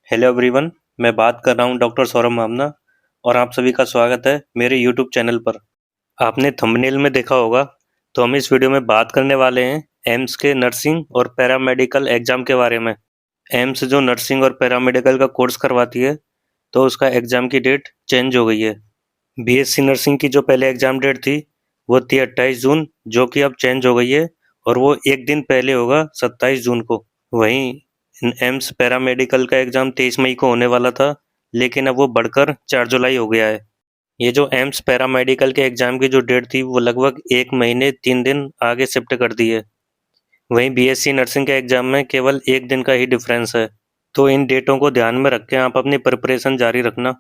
Hello everyone, मैं बात कर रहा हूं डॉक्टर सौरभ मामना और आप सभी का स्वागत है मेरे यूट्यूब चैनल पर। आपने थंबनेल में देखा होगा, तो हम इस वीडियो में बात करने वाले हैं एम्स के नर्सिंग और पैरामेडिकल एग्ज़ाम के बारे में। एम्स जो नर्सिंग और पैरामेडिकल का कोर्स करवाती है, तो उसका एग्ज़ाम की डेट चेंज हो गई है। बीएससी नर्सिंग की जो पहले एग्ज़ाम डेट थी, वो थी 28 जून, जो कि अब चेंज हो गई है और वो एक दिन पहले होगा 27 जून को। वहीं एम्स पैरामेडिकल का एग्ज़ाम 23 मई को होने वाला था, लेकिन अब वो बढ़कर 4 जुलाई हो गया है। ये जो एम्स पैरामेडिकल के एग्ज़ाम की जो डेट थी, वो लगभग 1 महीने 3 दिन आगे शिफ्ट कर दी है। वहीं बीएससी नर्सिंग के एग्ज़ाम में केवल 1 दिन का ही डिफरेंस है। तो इन डेटों को ध्यान में रख के आप अपनी प्रिपरेशन जारी रखना।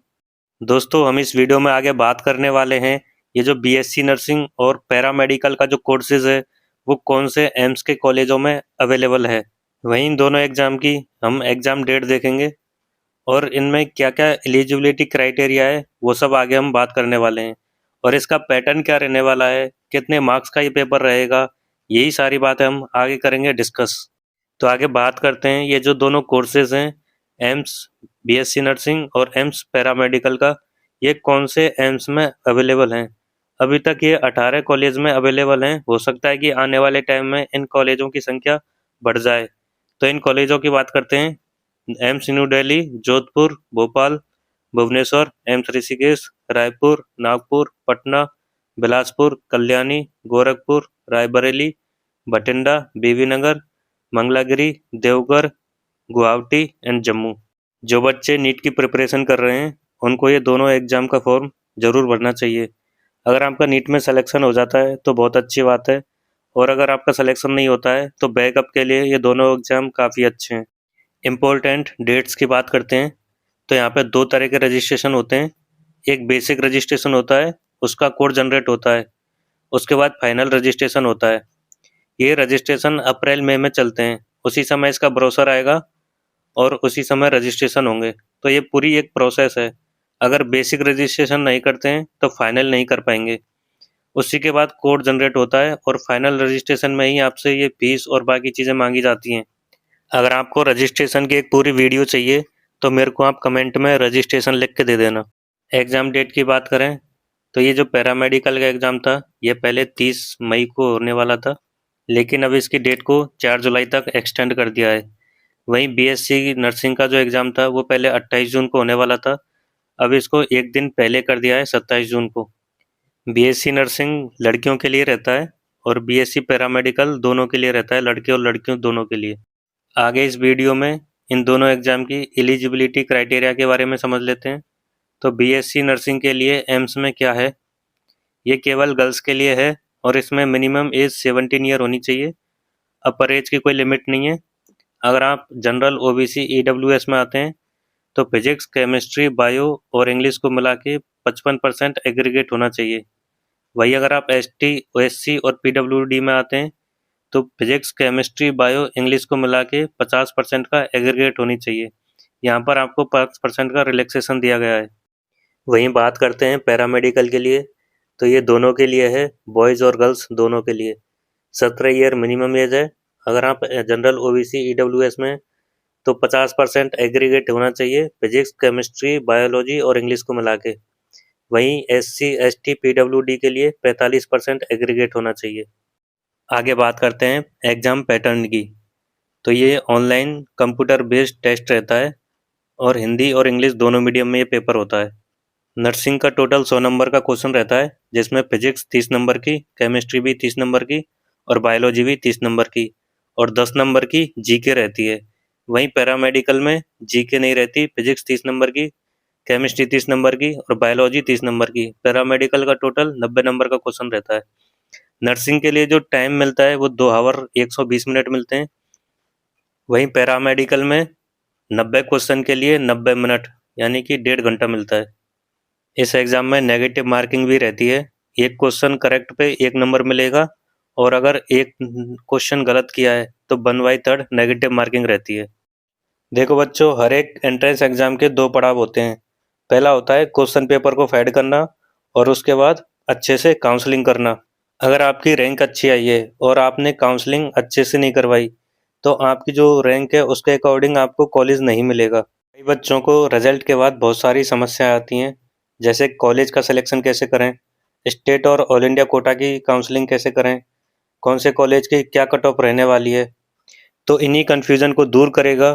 दोस्तों, हम इस वीडियो में आगे बात करने वाले हैं, ये जो बीएससी नर्सिंग और पैरामेडिकल का जो कोर्सेज़ है, वो कौन से एम्स के कॉलेजों में अवेलेबल है। वहीं इन दोनों एग्ज़ाम की हम एग्ज़ाम डेट देखेंगे और इनमें क्या-क्या एलिजिबिलिटी क्राइटेरिया है, वो सब आगे हम बात करने वाले हैं। और इसका पैटर्न क्या रहने वाला है, कितने मार्क्स का ये पेपर रहेगा, यही सारी बातें हम आगे करेंगे डिस्कस। तो आगे बात करते हैं, ये जो दोनों कोर्सेज़ हैं, एम्स बीएससी नर्सिंग और एम्स पैरामेडिकल का, ये कौन से एम्स में अवेलेबल हैं। अभी तक ये 18 कॉलेज में अवेलेबल हैं। हो सकता है कि आने वाले टाइम में इन कॉलेजों की संख्या बढ़ जाए। तो इन कॉलेजों की बात करते हैं, एम्स न्यू दिल्ली, जोधपुर, भोपाल, भुवनेश्वर, एम्स ऋषिकेश, रायपुर, नागपुर, पटना, बिलासपुर, कल्याणी, गोरखपुर, रायबरेली, बठिंडा, बीबीनगर, मंगलागिरी, देवघर, गुवाहाटी एंड जम्मू। जो बच्चे नीट की प्रिपरेशन कर रहे हैं, उनको ये दोनों एग्ज़ाम का फॉर्म ज़रूर भरना चाहिए। अगर आपका नीट में सिलेक्शन हो जाता है तो बहुत अच्छी बात है, और अगर आपका सिलेक्शन नहीं होता है तो बैकअप के लिए ये दोनों एग्ज़ाम काफ़ी अच्छे हैं। इम्पोर्टेंट डेट्स की बात करते हैं, तो यहाँ पे 2 तरह के रजिस्ट्रेशन होते हैं। एक बेसिक रजिस्ट्रेशन होता है, उसका कोड जनरेट होता है। उसके बाद फाइनल रजिस्ट्रेशन होता है। ये रजिस्ट्रेशन अप्रैल मई में चलते हैं। उसी समय इसका ब्रोशर आएगा और उसी समय रजिस्ट्रेशन होंगे। तो ये पूरी एक प्रोसेस है। अगर बेसिक रजिस्ट्रेशन नहीं करते हैं तो फाइनल नहीं कर पाएंगे। उसी के बाद कोड जनरेट होता है और फाइनल रजिस्ट्रेशन में ही आपसे ये फीस और बाकी चीज़ें मांगी जाती हैं। अगर आपको रजिस्ट्रेशन की एक पूरी वीडियो चाहिए, तो मेरे को आप कमेंट में रजिस्ट्रेशन लिख के दे देना। एग्ज़ाम डेट की बात करें, तो ये जो पैरामेडिकल का एग्ज़ाम था, ये पहले 30 मई को होने वाला था, लेकिन अब इसकी डेट को 4 जुलाई तक एक्सटेंड कर दिया है। वहीं बीएससी नर्सिंग का जो एग्ज़ाम था, वो पहले 28 जून को होने वाला था, अब इसको एक दिन पहले कर दिया है, 27 जून को। बीएससी नर्सिंग लड़कियों के लिए रहता है और बीएससी पैरामेडिकल दोनों के लिए रहता है, लड़के और लड़कियों दोनों के लिए। आगे इस वीडियो में इन दोनों एग्ज़ाम की एलिजिबिलिटी क्राइटेरिया के बारे में समझ लेते हैं। तो बीएससी नर्सिंग के लिए एम्स में क्या है, ये केवल गर्ल्स के लिए है और इसमें मिनिमम एज 17 ईयर होनी चाहिए। अपर एज की कोई लिमिट नहीं है। अगर आप जनरल, ओबीसी, ईडब्ल्यूएस में आते हैं, तो फिजिक्स, केमिस्ट्री, बायो और इंग्लिश को मिला के 55% एग्रीगेट होना चाहिए। वही अगर आप एसटी, ओएससी और पीडब्ल्यूडी में आते हैं, तो फिजिक्स, केमिस्ट्री, बायो, इंग्लिश को मिला के 50% का एग्रीगेट होनी चाहिए। यहाँ पर आपको 5% का रिलैक्सेशन दिया गया है। वहीं बात करते हैं पैरामेडिकल के लिए, तो ये दोनों के लिए है, बॉयज़ और गर्ल्स दोनों के लिए। 17 ईयर मिनिमम एज है। अगर आप जनरल, ओबीसी, ईडब्ल्यूएस में, तो 50% एग्रीगेट होना चाहिए, फिजिक्स, केमिस्ट्री, बायोलॉजी और इंग्लिश को मिला के। वहीं एससी, एसटी, पीडब्ल्यूडी के लिए 45% एग्रीगेट होना चाहिए। आगे बात करते हैं एग्ज़ाम पैटर्न की। तो ये ऑनलाइन कंप्यूटर बेस्ड टेस्ट रहता है और हिंदी और इंग्लिश दोनों मीडियम में ये पेपर होता है। नर्सिंग का टोटल 100 नंबर का क्वेश्चन रहता है, जिसमें फिजिक्स 30 नंबर की, केमिस्ट्री भी 30 नंबर की और बायोलॉजी भी 30 नंबर की और 10 नंबर की जीके रहती है। वहीं पैरामेडिकल में जीके नहीं रहती, फिजिक्स 30 नंबर की, केमिस्ट्री 30 नंबर की और बायोलॉजी 30 नंबर की। पैरामेडिकल का टोटल 90 नंबर का क्वेश्चन रहता है। नर्सिंग के लिए जो टाइम मिलता है, वो 2 आवर 120 मिनट मिलते हैं। वहीं पैरामेडिकल में 90 क्वेश्चन के लिए 90 मिनट, यानी कि 1.5 घंटा मिलता है। इस एग्ज़ाम में नेगेटिव मार्किंग भी रहती है। एक क्वेश्चन करेक्ट पे 1 नंबर मिलेगा और अगर एक क्वेश्चन गलत किया है तो 1/3 नेगेटिव मार्किंग रहती है। देखो बच्चों, हर एक एंट्रेंस एग्ज़ाम के 2 पड़ाव होते हैं। पहला होता है क्वेश्चन पेपर को फेड करना और उसके बाद अच्छे से काउंसलिंग करना। अगर आपकी रैंक अच्छी आई है और आपने काउंसलिंग अच्छे से नहीं करवाई, तो आपकी जो रैंक है उसके अकॉर्डिंग आपको कॉलेज नहीं मिलेगा। कई बच्चों को रिजल्ट के बाद बहुत सारी समस्याएं आती हैं, जैसे कॉलेज का सिलेक्शन कैसे करें, स्टेट और ऑल इंडिया कोटा की काउंसलिंग कैसे करें, कौन से कॉलेज की क्या कट ऑफ रहने वाली है। तो इन्हीं कन्फ्यूज़न को दूर करेगा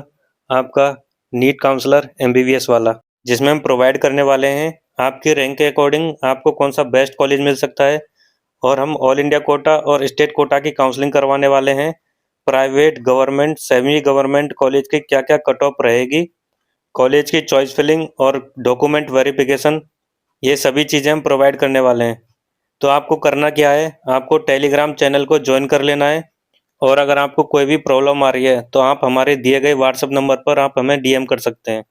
आपका नीट काउंसलर MBBS वाला, जिसमें हम प्रोवाइड करने वाले हैं आपके रैंक के अकॉर्डिंग आपको कौन सा बेस्ट कॉलेज मिल सकता है, और हम ऑल इंडिया कोटा और स्टेट कोटा की काउंसलिंग करवाने वाले हैं। Private, government, semi government college की क्या-क्या कट ऑफ रहेगी, कॉलेज की चॉइस फिलिंग और डॉक्यूमेंट वेरिफिकेशन, ये सभी चीज़ें हम प्रोवाइड करने वाले हैं। तो आपको करना क्या है, आपको टेलीग्राम चैनल को ज्वाइन कर लेना है, और अगर आपको कोई भी प्रॉब्लम आ रही है तो आप हमारे दिए गए व्हाट्सएप नंबर पर आप हमें DM कर सकते हैं।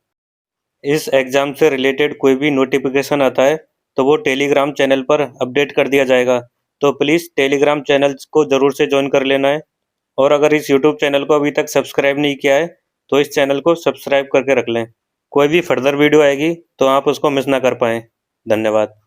इस एग्ज़ाम से रिलेटेड कोई भी नोटिफिकेशन आता है तो वो टेलीग्राम चैनल पर अपडेट कर दिया जाएगा। तो प्लीज़ टेलीग्राम चैनल को ज़रूर से ज्वाइन कर लेना है, और अगर इस यूट्यूब चैनल को अभी तक सब्सक्राइब नहीं किया है तो इस चैनल को सब्सक्राइब करके रख लें। कोई भी फर्दर वीडियो आएगी तो आप उसको मिस ना कर पाएँ। धन्यवाद।